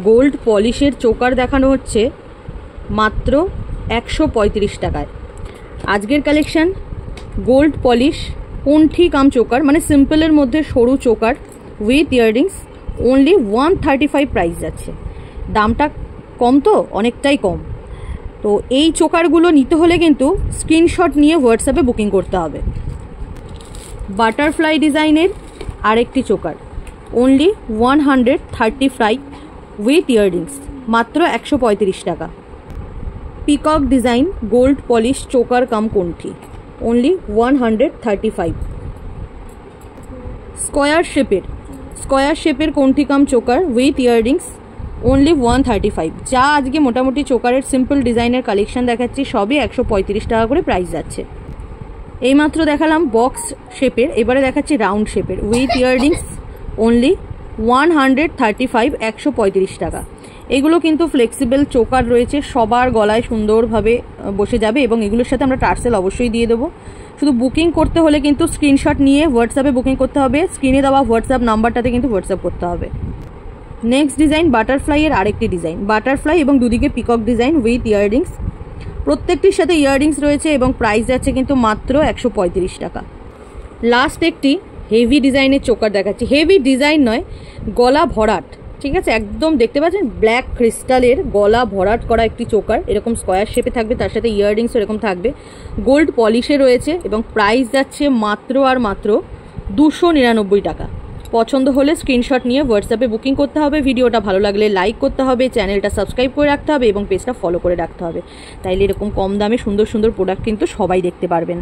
Gold পলিশের choker দেখানো হচ্ছে মাত্র 135 টাকায়। আজকের collection gold polish কণ্ঠি cum choker, মানে সিম্পলের মধ্যে সরু choker with earrings, only 135 price যাচ্ছে। দামটা কম, তো অনেকটাই কম। তো এই চোকারগুলো নিতে হলে কিন্তু স্ক্রিনশট নিয়ে হোয়াটসঅ্যাপে বুকিং করতে হবে। বাটারফ্লাই ডিজাইনের আরেকটি চোকার, অনলি 135 উইথ ইয়াররিংস, মাত্র 135 টাকা। Peacock design gold polish choker cum কণ্ঠি, অনলি 135। স্কোয়ার শেপের কণ্ঠি cum choker with earrings, only 135। যা আজকে মোটামুটি চোকারের সিম্পল ডিজাইনের কালেকশন দেখাচ্ছি, সবই 135 টাকা করে প্রাইস যাচ্ছে। এইমাত্র দেখালাম বক্স শেপের, এবারে দেখাচ্ছি রাউন্ড শেপের উইথ ইয়াররিংস, অনলি 135, 135 টাকা। এগুলো কিন্তু ফ্লেক্সিবল চোকার রয়েছে, সবার গলায় সুন্দরভাবে বসে যাবে এবং এগুলোর সাথে আমরা টার্সেল অবশ্যই দিয়ে দেবো। শুধু বুকিং করতে হলে কিন্তু স্ক্রিনশট নিয়ে হোয়াটসঅ্যাপে বুকিং করতে হবে, স্ক্রিনে দেওয়া হোয়াটসঅ্যাপ নাম্বারটাতে কিন্তু হোয়াটসঅ্যাপ করতে হবে। নেক্সট ডিজাইন বাটারফ্লাইয়ের আরেকটি ডিজাইন, বাটারফ্লাই এবং দুদিকে পিকক ডিজাইন উইথ ইয়াররিংস, প্রত্যেকটির সাথে ইয়াররিংস রয়েছে এবং প্রাইস যাচ্ছে কিন্তু মাত্র 135 টাকা। লাস্ট একটি হেভি ডিজাইনের চোকার দেখাচ্ছি, হেভি ডিজাইন নয়, গলা ভরাট, ঠিক আছে, একদম দেখতে পাচ্ছেন ব্ল্যাক ক্রিস্টালের গলা ভরাট করা একটি চোকার, এরকম স্কোয়ার শেপে থাকবে, তার সাথে ইয়াররিংস এরকম থাকবে, গোল্ড পলিশে রয়েছে এবং প্রাইস যাচ্ছে মাত্র আর মাত্র 299 টাকা। পছন্দ হলে স্ক্রিনশট নিয়ে হোয়াটসঅ্যাপে বুকিং করতে হবে। ভিডিওটা ভালো লাগলে লাইক করতে হবে, চ্যানেলটা সাবস্ক্রাইব করে রাখতে হবে এবং পেজটা ফলো করে রাখতে হবে, তাইলে এরকম কম দামে সুন্দর সুন্দর প্রোডাক্ট কিন্তু সবাই দেখতে পারবেন।